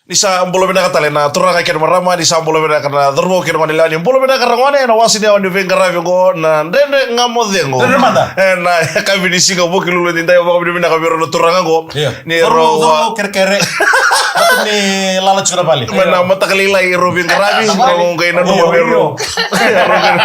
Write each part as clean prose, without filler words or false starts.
Nisa ambolo bena katalena turra ka ker marama nisa ambolo bena kana dormo ker ngone lani ambolo bena karangone na wasini on vengara vengo na ndende ngamodengo Ndende manda na ka binisi ka bokilu le ndai ba bena ka biro turra ngago ni ro kerkere ni lala chura bali mana matakalila i ro vengara bi ngo ngaina no mero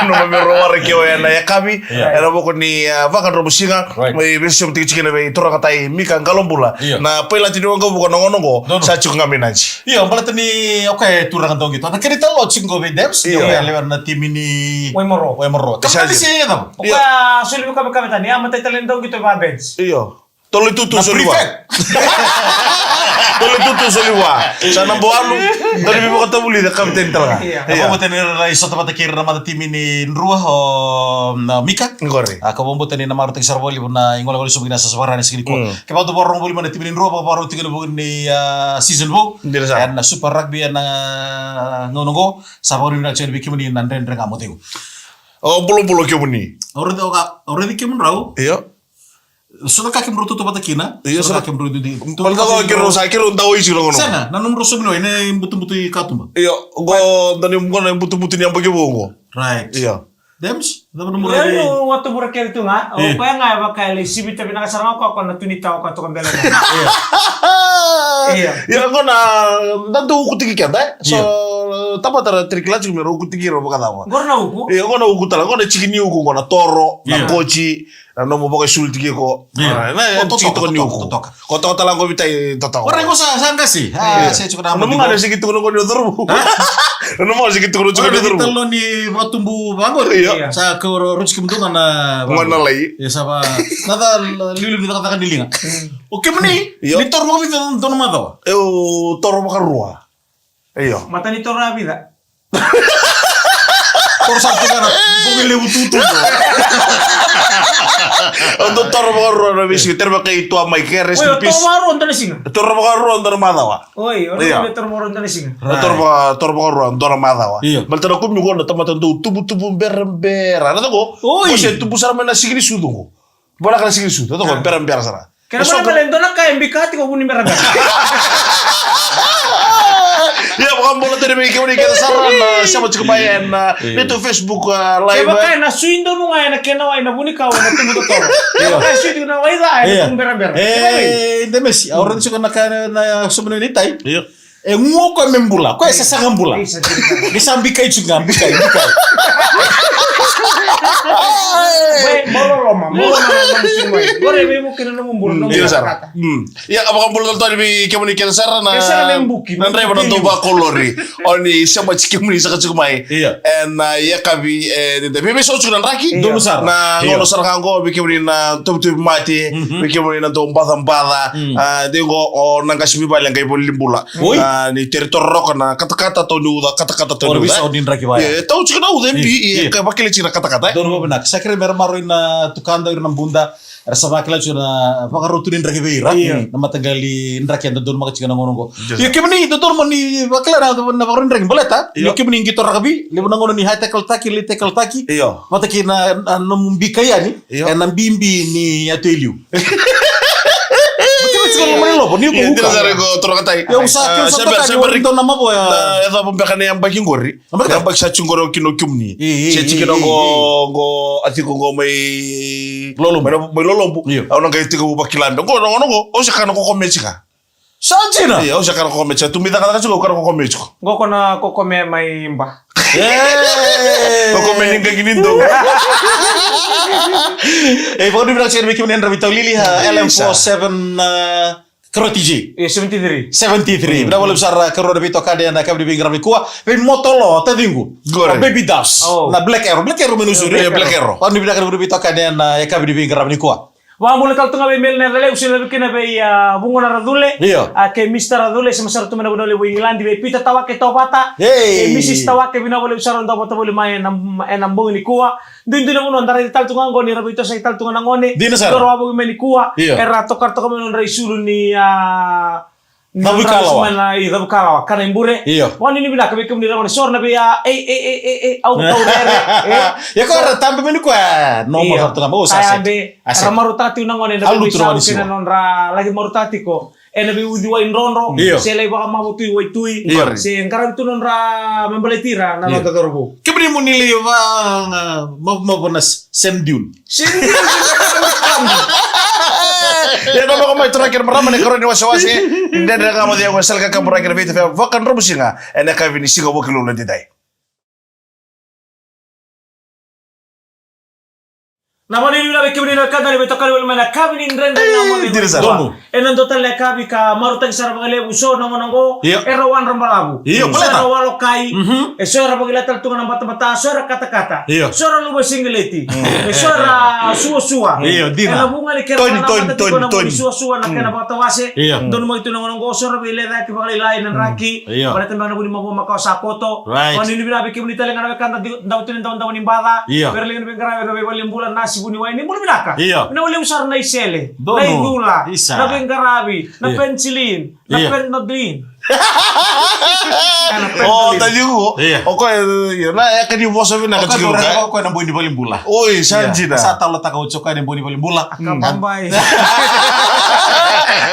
no mero warkio ya na yakabi era boko ni vaka ro businga me version tikikene be turra katai mika ngalombula na pela tino ngo boko ngonongo sa chungaminaji. Iya, malah ni oke turang dong gitu. Ada cerita lo cinggo bedems, ya lewat na tim ini. Waimoro. Tapi sih ya tam. Oke, sulit buka tadi. Amat talen dong gitu ba bench. Iya. Tolu tutu soliwa. Tolu tutu soliwa. Sana boalu. Dari bibo kata buli da kapten tala. Ako mo tener iso tempat kira nama tim ini ruah na Mika. Ngore. Ako mo tener nama rutek sarwali na ingol ngol subina sa sabaran segini ko. Kaya to borong buli mana tim ini ruah pa tinggal bukan di season bo. And super rugby na ngonongo sa borong na chen bikim ni nanden renga mo tegu. Oh bulu kemuni. Already kemun rau. Iya. Sudah kaki merutu tu patakina. Iya sudah kaki merutu di. Kalau kau kira sakit tahu isi lo ngono. Sana, nanum rosu bino ini butuh-butuh katum. Iya, go tadi mungkin butuh-butuh yang bagi bongo. Right. Iya. Dems, dapat nomor ini. Lalu waktu burakir itu nggak? Oh, kau yang nggak bakal lesi bita bina kasar kau kau nanti tahu kau tuh kembali. Iya. Ya kau na tentu ukutiki kan deh. So tapa tara trikla cuma ukutiki robo kata apa? Kau na uku? Iya kau na ukutala kau na cikini uku kau na toro, na koci. No mo pakai sulti ko. Na ciki to ni uku. Kau tahu talang kau bita tahu. Orang kau sangka sih. Saya cukup nama. Namun ada segitu kau ni terbu. Namun ada segitu kau juga terbu. Kalau ni waktu tumbuh bangun. Iya. Saya ke Ruci Kementungan na. Mana lagi? Ya sama. Nada lilu kita katakan di linga. Oke meni. Di tor mau kita nonton nama tau. Toro makan ruah. Iya. Mata ni tor rabi tak? Tor satu kan. Bungil lewu tutu. Untuk toro makan ruah na bisi terba kay itu amai keres di pis. Toro maru ontan singa. Toro makan ruah ontan madawa. Oi, orang toro maru ontan singa. Toro makan ruah ontan madawa. Maltara ko mi ko na tamatan tubu berember. Ano ko? Ko siya tubu sara na sigiri sudo ko. Wala ka sigiri sudo. Ano ko berember sara. Kaya mana kalendo na kaya mbikati ko bunin berember. Ya bukan bola tadi mereka kita saran siapa cukup main itu Facebook live. Coba kayak na suindo nunga na kena wa na buni kau na tumu toro. Kayak suindo na wa ida ay berember. Demes, orang suka na sebenarnya tai. Iya. Ngoko membula, kok esa sangambula. Disambikai juga, ambikai. Molo manusia. Gore be mungkin na mumbul no. Iya sar. Ya apa kamu tadi bi kemuni kita saran na. Nan reba na toba kolori. Oni siapa ciki muni saka cukup mai. Iya. En ya kabi de bebe so cukup raki. Dulu sar. Na ngono sar kango bi kemuni na tubu mati. Bi kemuni na to mbada. Dengo o nang kasih bala ngai bolimbula. Ni teritori roko na kata-kata to nuda kata-kata to nuda. Bisa odin raki baya. Ya tahu cukup na udem bi kayak pakai lecina kata-kata. Dono benak. Saya kira mermaru na tukanda na bunda. Rasa makila cuna pakarutunin raki beira. Nama tanggali raki yang dono makacika na ngono ko. Ya kemeni dono mo ni makila na pakarutin raki boleta. Ya kemeni ngito rakabi. Libu na ngono ni high tackle taki, li tackle taki. Mata kina namumbikai ani. Nambimbi ni ateliu. Kalau mereka loh, ni Tidak sare ko toro katai. Ya usah kita nama boy. Itu pembekan yang bagi ngori. Yang bagi sacung ngoro kino kumni. Saya cikin go atiku go mai lolombu. Aku nang kaiti ko bakilan. Go ngono. O sa kana ko kometsika. Sanjina. Iya, o sa kana ko kometsika. Tumita kana ko kana ko kometsika. Go kona ko kome mai mbah. Ko komen ning gini dong. Pokoknya bilang saya bikin menin Rabita Lili LM47 Kerotiji. 73. 73. Berapa lebih besar kerona Rabita kade na kabi di Rabita kuah. Tapi motolo tadingu. Baby Dust. Na Black Arrow menusuri. Black Arrow. Pokoknya bilang Rabita kade na kabi di Rabita kuah. Wa mulai kalau tengah bemel na rele usin lebih kena be ya bungo na radule. Ke Mr. Radule sama sartu mena bunole bu England be pita tawa ke topata. Mrs. tawa ke bina boleh besar untuk apa boleh main enam bungo ni kuah. Dun uno andare tal tungan goni rabito sa tal tungan ngone. Doro abu meni kuah. Era tokar men rai sulu ni Dabu kalawa. Dabu kalawa. Karena imbure. Wani ni bila kami kemudian ngone sor na be ya au rere. Ya kau ada tampe meni kuah. Nomor satu nama usah. Saya be marutati unang ngone na be bisa kena nonra lagi marutati ko. nabi udi wa inronro sele baka mabutui wa tui se ngara tunon ra membeletira na gagarobo kibri munili wa mabonas semdiun ya no ko mai terakhir marama ne koroni wasawase ndenda kama dia wasal ka kamura kira vita fa vakan robusinga ena ka vini singa bokilo le didai namani yula bekibri na kadari betokali wal mana kabini ndrenda na mo enan total le kabi ka maruta sara bagale uso no monongo erawan rambalabu sara walo kai sora bagila taltunga na bata sora kata-kata sora lubo singleti sora suwa ena bunga le kera na suwa na kana bata wase don mo itu no monongo sora bile da ki bagale lain nan raki pada tembang buni mabo maka sakoto oni ni bila bekibri tele ngana bekanta dautin daun imbala berlingin bengkara be balim bulan nasi buni wa ini mulu binaka na wala usar na isele na igula na bengkarabi na penicillin na penodrin tadi ko ko na ya kadi boso bina ka tigiro ka ko na buni balim bula oi sanjida sa tawla taka ucoka ni buni balim bula akambay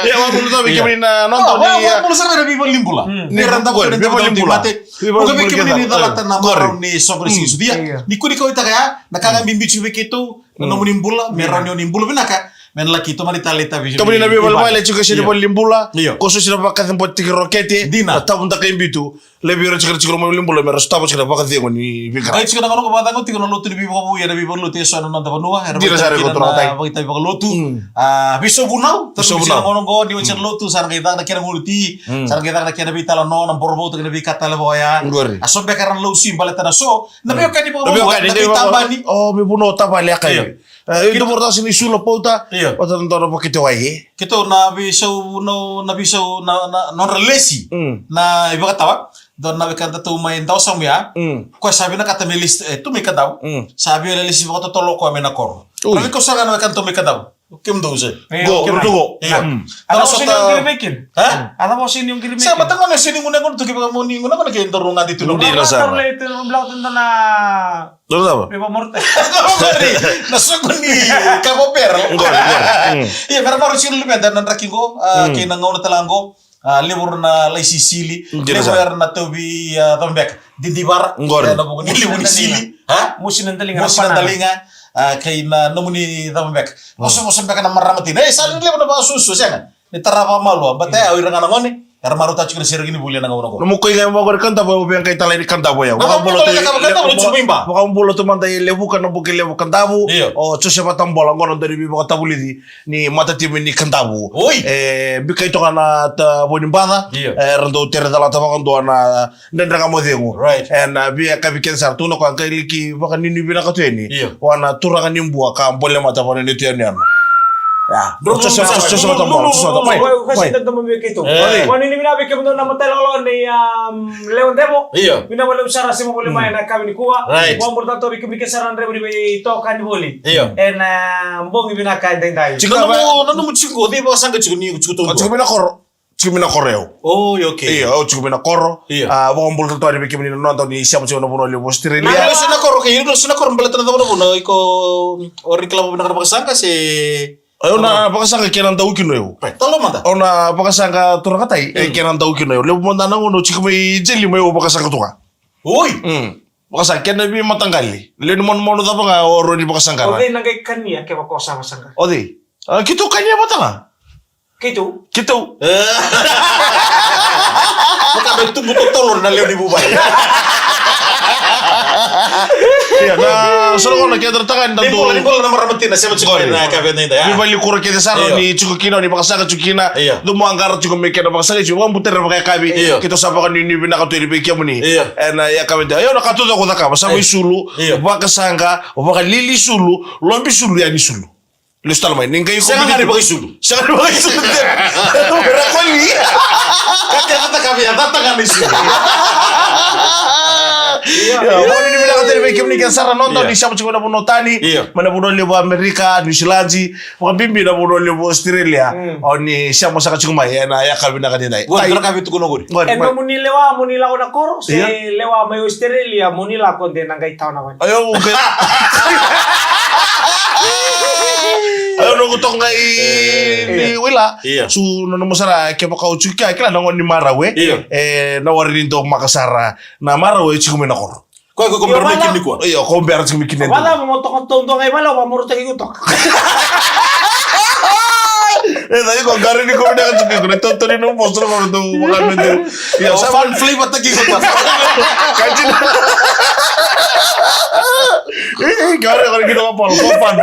ya wa bulu tabi kibri na nonton ni wa bulu sa na balim bula ni randa ko ni balim bula ko be kibri ni dalata na maro ni sobre si dia ni ko ita kaya nakanga bimbichu bekitu no menimbula merano nimbula binaka men laki to mari taleta vision kami nabi balma le chuka shiri bol limbula koso shira baka tempo tiki rokete dina tabun ta kimbitu le biro chikra chikra mo limbula mero stabo chikra baka thigo ni bika ai chikra ngono ko bada ngo tiko no lotu bi boko ya nabi bol lotu so no nda banua her baki tai baka lotu biso bunau to biso ngono go di wacir lotu sar kita na kira ngulti sar kita na kira bitala no na borbo to nabi kata le boya asobe karan lo sim baleta na so nabi ka di boko nabi tambani oh bi buno tabali akai itu borda sini sulo pauta ota ntoro pakito ai kito na biso no na relesi na iba katawa don na bekanta tu main daw sa mia ko sabi na kata melis tu me kadaw sabi na lesi ko tolo ko amena kor tapi ko sa na bekanta me kadaw kim do ze go ada sini yung gilimekin ada mo sini yung gilimekin sa batang na sini nguna ko to kiba mo ni nguna ko na kento runga dito di la sa na Dolo ba? Beba morte. Nasuko ni Cabo Pero. Iya, pero baru sih lu beda nan rakingo kina ngau na talango libur na lay Sicily. Libur na tobi tombek didibar na bugo ni libur ni Sicily. Ha? Musin ng dalinga. Musin ng dalinga kay na nomuni tombek. Muso beka na maramatin. Sa libur na ba susu siya. Ni tarapa malu. Batay awir nga ngoni. Karena maru tahu kena sirgini bulian nang ngono ko. Namu ko nga mo kanta bo biang kay talay kanta bo ya. Waka bolo Waka bolo to man tay lebu kan bo ke lebu kanta bo o chose patam bola ngono dari bi bo tabuli ni mata tim ni kanta bo. Bi kay to kana ta bo ni bana rando tere dala ta kan do na ndra ka mo dengo. And bi ka bi ken sar tuno ko kay liki baka ni bi na ka to ni. Wana tura kan nimbu ka bole mata bo ni tiyan yan. Ya, kasi nagdamo mo kito. Kung ini minabi kamo na matay lang ni Leon Demo. Minawala usara si mo boli may na kami ni kuha. Kung mo tato bi kami saran rebo ni to kan boli. En mbong ibinaka dai. Chika no mo chiko, di ba sanga chiko ni chiko to. Chiko mina koreo. Oh, okay. Iya, chiko mina koro. Wong bol tato bi kami nonton ni siapa chiko no bono le Australia. Na suna koro kay no suna koro balatan na bono iko o reklamo na kasangka si Ona pakasanga kenan tau kino yo. Tolo manda. Ona pakasanga turang katai kenan tau kino yo. Lebu manda nango no chika mai jeli mai o pakasanga tuka. Oi. Pakasanga kenan bi matanggali. Lenu mon tapa nga oro ni pakasanga. Ode nagay kanya ke bako sama sanga. Ode. Kito kanya matanga. Kito. Maka betul butuh tolor na leo di bubay. Iya, na solo ko nakita tangan tanto. Di bola na maramatin na siya chiko na kabe na ida. Bi bali kuro kita saro ni chiko kino ni pakasanga chukina. Dumo anggar chiko meke na pakasanga chiko wang buter na kabi. Kito sapa kan ni bina ka tuiri beki muni. Na ya kabe da. Ayo nakatuza ko taka basa mai sulu. Pakasanga, baka lili sulu, lombi sulu ya ni sulu. Listal mai ningai ko. Sangat bagi sulu. Sangat bagi sulu. Berakoli. Kata kabe ya tata ni sulu. Wani ni bila kateri beki muni kasara nonton ni siapa chiko na buno tani. Mana buno lebo Amerika, New Zealand, waka bimbi na buno lebo Australia. Oni siapa saka chiko mai na ya kabi na kadinai. Wah, kira kabi tu kuno guri. En muni lewa na koro se lewa mai Australia muni la konde nangai tau na wan. Ayo okay. Ayo no gutong ngai wila. Su nono masara ke pakau cuka kila nongon ni marawe. Na warin to makasara. Na marawe chiku menakor. Ko bermekin ni ko. Iyo ko ber chiku mikin. Wala mo to ngai malo ba mo tagi gutok. Tadi kok garing ni ko dengan cuki ko tonton ni no monster ko to makan itu. Ya fan flip atagi ko. Kanjin. Garing kita apa? Popan.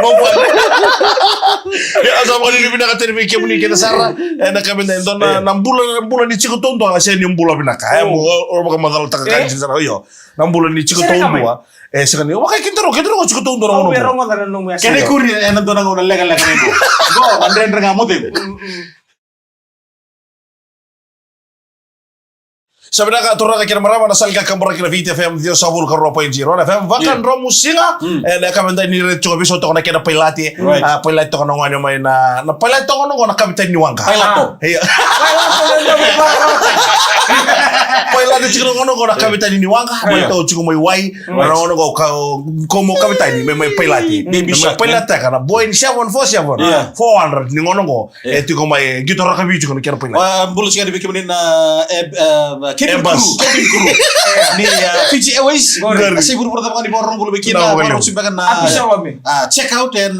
Ya asal kali ni pindah ke TV kemuni kita sara. Enak kami nonton 6 bulan ni chiku tonton asal ni bulan pindah kaya mo orang masalah tak kanjin sara yo. 6 bulan ni chiku tonton sekarang ni wakai kita ro chiku tonton orang. Pero mo dalan nung mes. Kene kuri nonton ang ulang legal itu. Go andre ngamu deh. Sebenarnya turun kira marama nasal ka kamera kira VT FM dia sabul ka 0.0 FM vakan romu singa na kamenta ni recho biso to na kira pilati pilati to no ngano mai na pilati to no na kamenta ni wanga Pilati. Pilati chiko no na kamenta ni wanga to chiko mai wai na no go como kamenta ni mai pilati pilati kana boy ni 747 400 ni ngono go etiko mai gitora ka bicho no kira pilati Bulus kan dibikin cabin crew. Ni Fiji Airways. Saya buru pertama kali borong bulu bikin borong simpan check out dan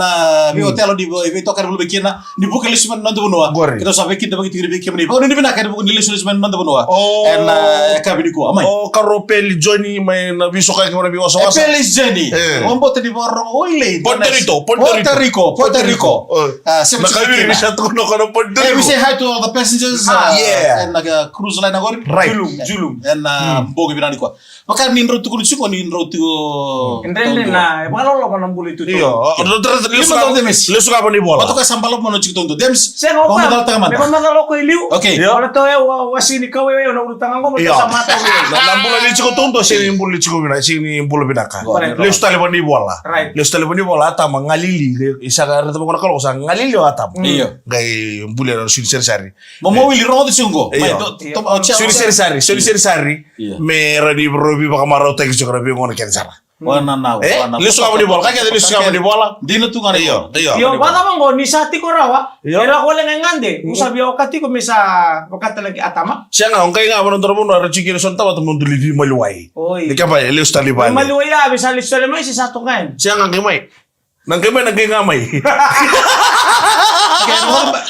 di hotel di tokan bulu bikin di bukan lisman nanti bunua. Kita sampai kita bagi tiga bikin ni. Kau ni benar kan bukan di lisman nanti bunua. En kabin ku amai. Oh karo peli Johnny main biso kaya kemana biasa wasa. Peli Johnny. Membuat di borong oile. Puerto Rico. Nak kami bisa tuh no karo Puerto Rico. We say hi to all the passengers. And cruise line agora. Julum en bogi binani ko maka nin rotu ko siko nin rotu Ndende na malo lo kan mbuli tu iyo le suka boni bola patuka sambalo mo no chikto dems Sengo mo pa dal tama me manda lo ko iliu okay ora to wasini ka wewe na urutanga ngo mo sa mata na mbula ni chiko tonto sini mbuli chiko bina sini mbulu binaka le stale boni bola le stale boni bola ta mangalili isa ga rata ko nakalo sa ngalili ata iyo gai mbule no sini seri mo wili ro de singo sini seri me radi robi baka maro tek chiko robi ngone ken sara wana le suka boni bola kaya le suka boni bola dino tu ngare iyo yo bata mango ni sati ko rawa era ko le ngande usabi wakati ko mesa wakati lagi atama sianga onkai nga bonon tormo no rachiki son tawa to monduli di maluai oi de kapa le stali bani maluai ya bisa le stali mai si satu kan sianga ngemai nang ngamai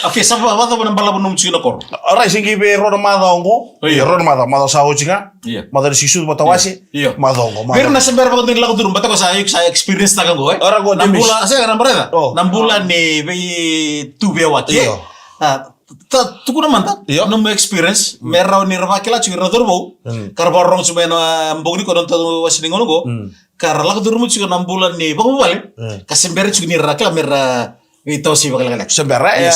okay sapa wata bonan bala bonum chino kor Ora singi be roda madongo. Roda madongo sao chinga. Madar sisu batawasi. Madongo. Bir na sember ba din lago durun bata ko sa experience ta gango Ora go nambula sa nambreda nambula ni be tube wati. Tukuna manta no me experience merraw ni rava kila chu rodorbo karborong sumena mbogni ko don to wasini ngono go kar lago durun chu nambula ni ba ko bale kasember chu ni rakla merra Ito si bakal kalak. Sebera ya.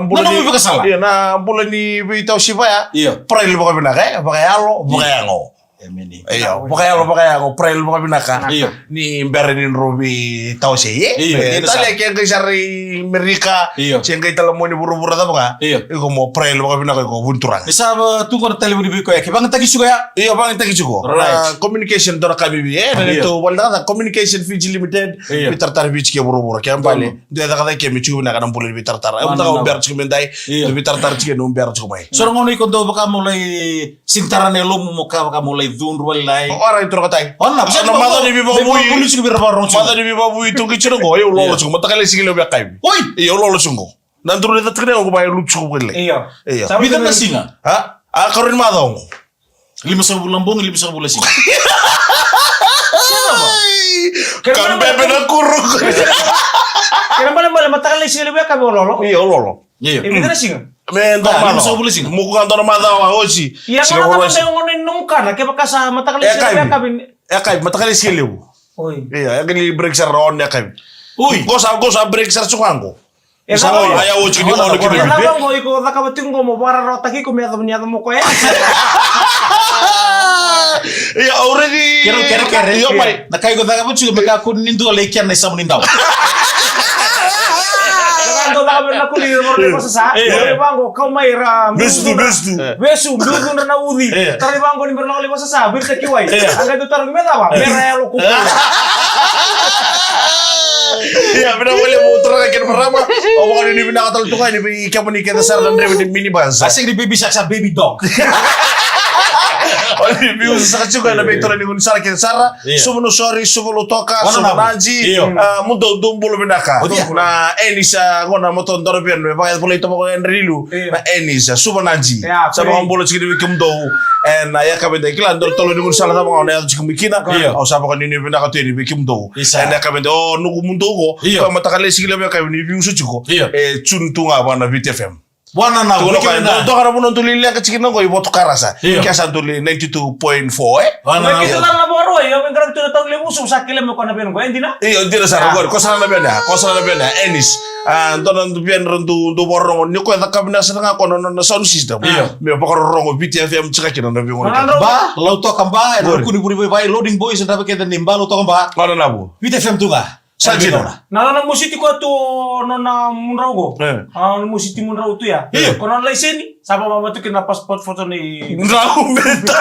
Bulan ni bukan salah. Iya, na bulan ni ito si ya. Iya. Prail bukan binaka, pakai alo, pakai ngo. Iya, pakai ngo, prail bukan binaka. Iya. Ni berenin Ruby tahu sih. Iya. Tali yang kisari Amerika, yang kita lemoni buru-buru apa enggak? Iya. Iku mau prail bukan binaka, iku bunturan. Bisa tu kau telepon di biko ya. Bang tagi juga ya. Iya, bang tagi juga. Communication tora kami bi. Dan itu wala communication Fiji Limited. Bitar tar Fiji ke buru-buru. Kaya balik. Dia tak ada kami cuci nak enam bulan bitar tar. Aku tak umber cuci mendai. Bitar tar cuci umber cuci mai. Sorong ngono ikut do baka mulai sintaran elum muka baka mulai dun walai. Orang itu katai. Onna bisa mata di biba bui. Polisi ke berapa orang. Mata di biba bui itu kicir go. Ya Allah cuci. Mata kali sikile biak kai. Oi. Ya Allah cuci. Dan turun itu terkena aku bayar lucu boleh. Iya. Iya. Tapi tak singa. Ha? Karuin mata aku. 5,000 lambung 5,000 singa. Kan bebe na kurung. Kenapa le mata kali sikile biak kai lolo? Iya lolo. Iya. Ini kan singa. Men to mano. Muku kantor mata wa hoji. Iya kan mata ngono nungka na ke bakasa mata kali sikile biak kai. Kai mata kali sikile. Oi. Iya, yang break ron ya kai. Ui, gosa break sukango. Ya kan aya uji ni ono kini. Kenapa ngo iko nakabating ngo mo para rota ki kumya mo ko ya. Ya already. Kira. Yo mai. Nakai go daga buci meka kun nindu lekian na isa munindao. Ando na kami nakuli mo rin ko sa. Bango kau may ram. Bestu. Besu dudu na naudi. Tari bango ni berlaku lima sa. Bir sa kiwai. Angga do tarong meta ba. Merelo ko. Ya, bina boleh muter kayak marama. Oh, bukan ini bina katal tuh kan ini kamu nih kita saran dari mini bangsa. Asing di baby saksa baby dog. Oli biu sa chuka na beto ni kun sara kin sara sumuno sorry sumuno toka sumunanji mundo dumbulo binaka na Enisa ngona moton doro bien be ba pole to ko enrilu na Enisa sumunanji sa mga bolo chiki wikum do en ya ka be de kila ndor tolo ni kun sala ta mga na chiki mikina o sa ko ni binaka to ni wikum do en ya ka be do nugu mundo go ko matakale sigile be ka ni biu su chiko chuntunga bana VTFM Wana na to kana punon tuli le ka chikin ngo iboto karasa kaya sa tuli 92.4 wana kita na boro yo men gran tu tong lemu sum sakile mo kana ben ko endina ndira sa gor ko sana na bena Enis donan du bien rendu do borro ni ko da kabina sa nga kono na sound system me bakaro rongo VTFM chika kina na bi ngoni ba law to kamba e kuni buri boy loading boys da ke da nimba law to kamba mana nabu VTFM tu ga Sajina. Na musiti ko tu nona munraugo. Musiti munrau tu ya. Kono laiseni. Sapa mama tu kena passport foto ni. Munrau beta.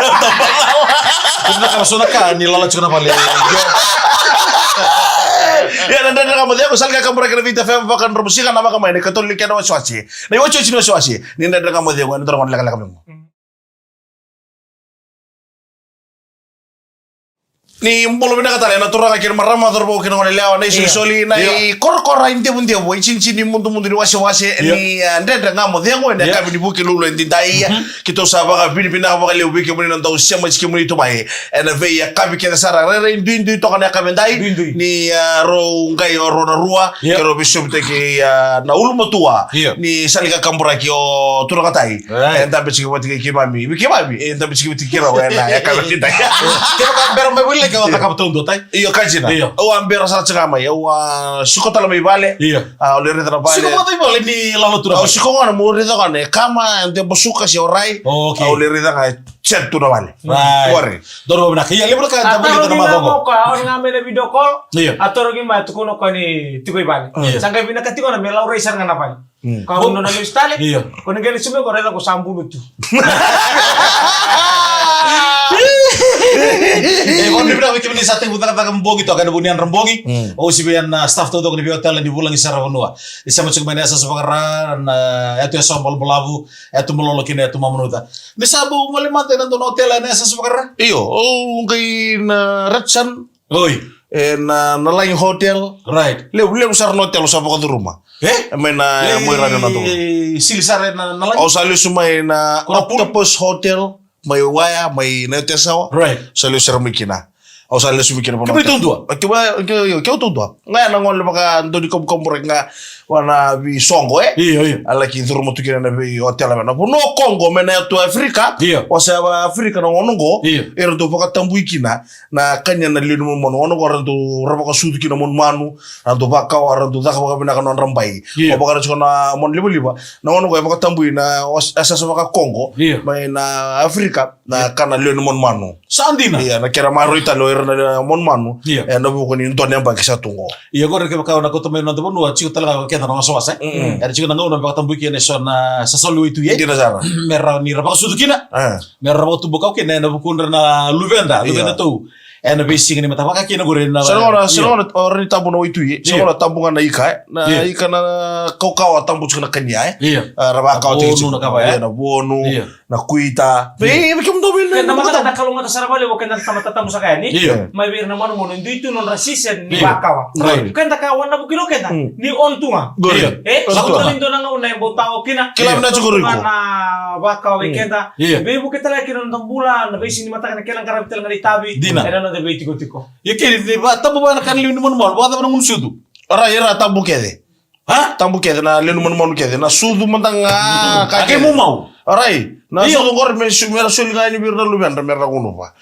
Kita kalau sona ka ni lala chuna pale. Ya nanda kamu dia ko salga kamu rekena VTFM bakan robusika nama kamu ini katol likana waswasi. Na wacho chino waswasi. Ni nanda kamu dia ko ndoro kon lakala kamu. Ni mbolo bina katale na turanga kir marama dorbo kino ngone lewa na soli na korkora inte bunde bo chinchi ni mundu ni wase ni ndenda ngamo dengo na kabi ni buki lulo ndai kito saba ka bini bina ba le buki muni na ndaw sema chiki muni to mai ena ve ya kabi ke sara re ndu to kana kabi ndai ni ro ngai ro na rua kero bishop te ke na ulmo tua ni salika kambura ki o turanga tai enda be chiki wati ke mami enda be chiki wati kira wa na ya kabi ndai kero ka bero me wile ka wata kapto ndo tai iyo kajina o ambera sara chama ya wa shikota la mibale o le reta na bale shikota ibale ni lalo tura o shikota na mo reta kane kama ande bosuka si orai o le reta ka chat tu na bale kore doro na kiya lebro ka tabuli to na mabogo ka on ngamele video call atoro gi ma tukono kani tikoi bale sangka bina katiko na mela orai sar ngana bale ka uno na listale kono gele sume ko reta ko sambulu tu Kon bibra wiki ni sate buta kata kembongi to kan bunian rembongi o sibian staff to ni hotel di bulang isara bonua isa mo chukmane asa sabakara na eto so bol bolavu eto mololo kine eto mamunuta ni sabu ngole mate nan don hotel na asa sabakara iyo o ngai na ratsan oi na lain hotel right le usar hotel sa baka rumah mena mo ira na to silisare na lain o sali sumai na octopus hotel may waya may netesawa right sali usar mikina o sali sumikina po kaya tundua kaya tundua nga nangon baka ndo di komrek nga wana bi songo iyo ala ki durmo tukina na bi hotel na no Congo mena to Afrika o sa Afrika na ngongo era do baka tambuikina na kanya na linu mon ono ko randu rabaka sudu kina mon manu randu baka randu zaka baka bina kanon rambai o baka chona mon liba na ono ko baka tambui na asa baka Congo may na Afrika na kana linu mon manu sandina na kera maro italo era na mon manu na bu ko ni ndone ba kisa tungo ko re ke baka na ko to meno to no chico talaga ke na so era chico na ngona baka tambuiki ne so na sa solo itu ye dina sara merra ni rabaka sudu kina merra ba tu baka ke na bukun na luvenda to ena bisi ni mata baka kina gore na sino ori tambu no itu ye sino tambu na ika na kau tambu chuna kanya rabaka o na bonu na kuita bikim do bin na mata na kalunga ta sarabale wo kena sama tatamu sa kaya ni may bir na mano mo ndu itu non rasisen ni bakawa kenta ka wana bukino kenta ni ontunga so lindo na una botao kina kilam na chukuru ko na bakawa kenta be bu ketala kina ndambula na bisi ni mata kana kelang karabitel ngari tabi era no de beitiko tiko yekiri ba tabu ba kan lindo mon mon ba na mun sudu era tambu kede tambu kede na lenu mon kede na sudu mantanga ka ke mu mau arai na sudu gor me mera sul ngani bir na luben mera kuno pa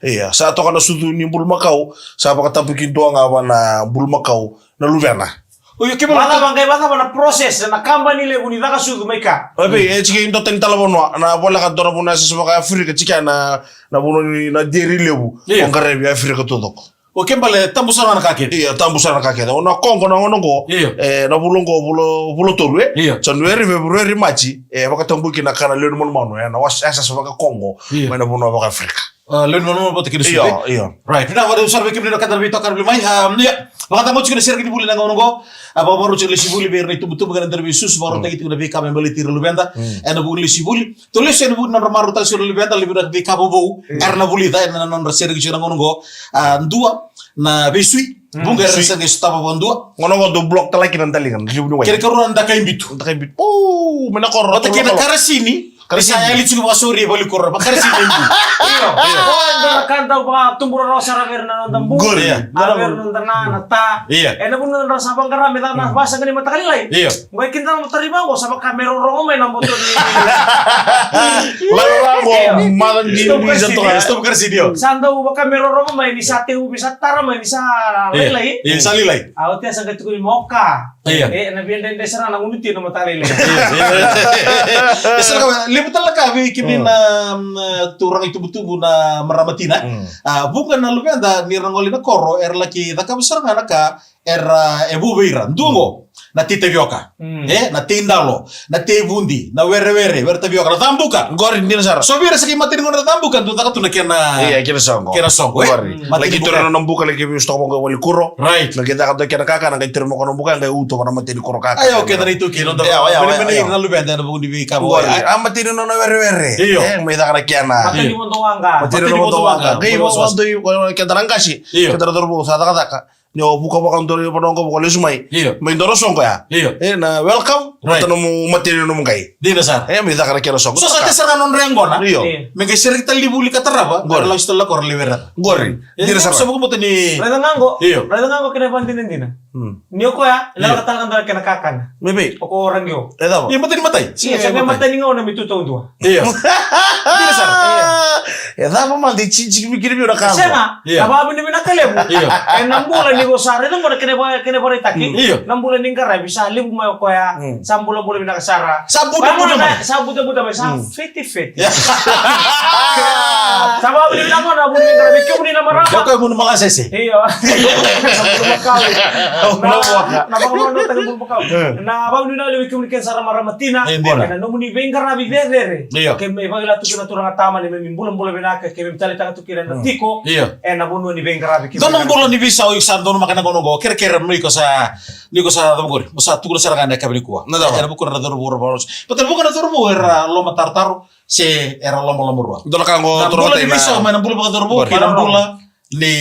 iya sa to kana sudu ni bul makau sa baka tambu kinto nga wana bul makau na lubena oyo ke bala bangay baka na process na company le unidaka sudu maika obe chike ndo ten talabono na bola ka doro bona sa baka Afrika chike na bono ni na deri lebu ngare bi Afrika todoko o kembale tambusana na kake tambusana kake ona Congo na onongo na bulongo bulo torwe January February March baka tambuki na kana lenu mon mano na was asa so baka Congo mana bono baka Afrika lenu mon bote kini sude right na wadu sarbe kibni no kadar bito karbli mai Baka tamo chukuna sergi dibuli nang ongo. Aba baru chukuna sibuli ber itu betul bukan dari Yesus baru tagi tu nabi kami beli tiru lubenda. Ena buli sibuli. Tulis ena buli nang maru tak sibuli lubenda lebih dari kabu bau. Erna buli ta ena nang sergi chukuna ongo. Dua na besui. Bunga rasa nge stapa bondua. Ngono do blok talaki nan tali kan. Kira karuan da kain bitu. Oh, menakor. Otak kena karasini. Saya lihat juga sore balik korban. Karasini ibu. Iya. Oh, kan tahu pak tumbur rasa ramer nonton bunga. Iya. Ramer nonton nata. Iya. Enak pun nonton rasa bangkar ramer tanah bahasa kini mata kali lain. Iya. Gue kita mau terima gak sama kamera orang main nambut tuh. Lalu malam di Stop karasi dia. Sandau kamera orang main di sate bisa tara main bisa lain. Iya, sali lain. Awalnya sangat tuh di moka. Iya. Nabi yang dasar anak unit nama tali lain. Liputan lah kami kini na turang itu betul na meramatina. Bukan na lupa ada nirangoli na koro laki tak besar na naka ebu beiran dungo na tite bioka na tindalo na te bundi na were tabioka na tambuka Gorin din sar. so bira sakit mati ngono na tambuka tu tak tu na kena Iya, kira songo. Gorin Lagi tu na nambuka lagi bius toko mo wali kuro. Right. Lagi kita kata kira kakak nang kaitir mo kono buka ngai uto na mati di kuro kakak. Ayo oke dari itu kino bener na lupa ada na bukan di kamu Amati no na were. Iyo. May taka na kiana. Mata di montong angka. Mati no mo to wanga. Kay mo wanto yung kita lang kasi. Iyo. Kita turbo sa taka. Nyo buka buka ndo yung panong ko buka lesumay. Iyo. May dorosong ko ya. Iyo. Na welcome. Right. Mata no mo mati no mo kay. di dasar May taka na kira song. so sa tesar non rengona Iyo. mega sering kita libuli kataraba Gor. gor lang istola kor libera Gorin. Din sar. so bukan betul ni Rada nganggo. Iyo. Rada nganggo kena bantin din. Niyo ko ya, lalu katakan dala kena kakan. Maybe. Oko orang yo. Eta mo. Iya mati matay. Iya, sampai mata ni ngau na mitutong dua. Iya. Din sar. Eta mo man di chichi mikir bi ora kanto. Sema, Iya. apa abin ni nakalebu. Iya. 6 bulan ni gosare itu mo kena boleh taki. Iya. 6 bulan ni kara bisa libu mo ko ya. 6 bulan boleh binakasara. Sabuda-buda man. Sabuda-buda ba sa feti. Sama abin ni namo na bulin kara bikyo ni na marama. Kau yang mau mengasesi. Iya. Sabulu makali. Napakamondo tayo mo bakaw. Na abang nila liwi komunikan sa maramatina. Na nomuni bengar na bibere. Iya. Kay may bagila tu kina turang atama ni may bulan-bulan binaka kay may talita tu kina na tiko. Iya. Nabuno ni bengar abi. Doon ang bulan ni Bisa o iksan doon makan ng go. Kira-kira mo ko sa tamagori. Basta tugon sa ranganda kabili ko. Era bukan na dorbo boros. Pero bukan na dorbo era loma tartaro si era loma ruwa. Doon ka ngo Ang bulan ni Bisa may nang bulan baka dorbo. Kinang bulan ni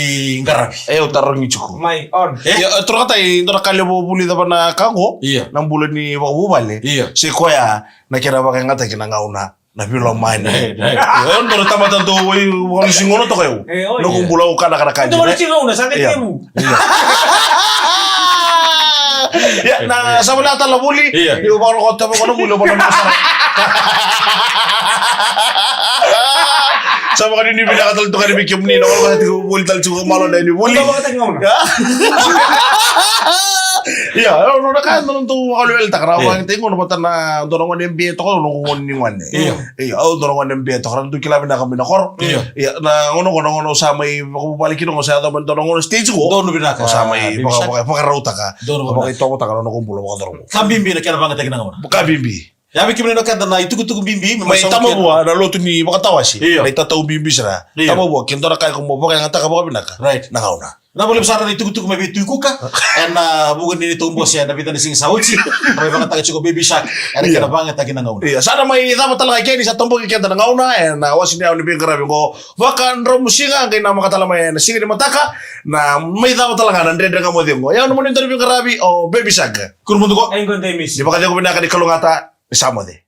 Ngarabi. tarong ni chuko. May on. Turo ka tayo, doon ka libo buli dapat na kango. Iya. Nang bulan ni wakubale. Iya. Si kuya, nakira ba kaya nga tayo kinangauna. Nabilo main. Yon, doon tamatan to, wala singono to kayo. Nung bulaw ka na Ito mo na singaw na sakit mo. Ya, na sa wala tala buli. Iya. Yung parang ko tapo ko na buli, parang masarap. Sama ka din binakatal to ka ni Bikyom ni, nawala ka ito buli tal suko malo na ni buli. Ito ba katang na? Iya, no nakaano to kalwel ta karawa ang tingo no bata na dorongan ng bieto ko no ngon ni wan. Iya, dorongan ng bieto karan to kilabi na kami na kor. Iya, na ngono sa may makubalikin ko sa ato man dorongan stage ko. Doon binaka sa may pakaruta ka. Doon Bakit to ko ta karon ko bulo ka dorongan. Kambimbi na kaya banget tagi nang Buka bimbi. Yabi kami na kanta na itugu bimbi. May tama buwa na loto ni makatawa si. Iya. May tataw bimbi sira. Iya. Tama buwa kinto na kay kung mo bakit nga ta ka binaka. Right. Nakauna. Na boleh besar na itugu may bitu kuka. And bukan ini tumbos ya nabitan ni sing sauci. May banget taga cukup baby shark. Ada kaya banget tagi nang Iya, sana may tama talaga kay ni sa tumbok kay ta ngauna and wasin niya ni bin grabe ko. Wakan romusinga kay na makatala may na sige ni mataka na may tama talaga nandre nga mo dingo. Yan mo ni bin grabe o baby shark. Kurmundo ko. Ayun ko tayo miss. Di ba kaya ko binaka di kalungata isama de.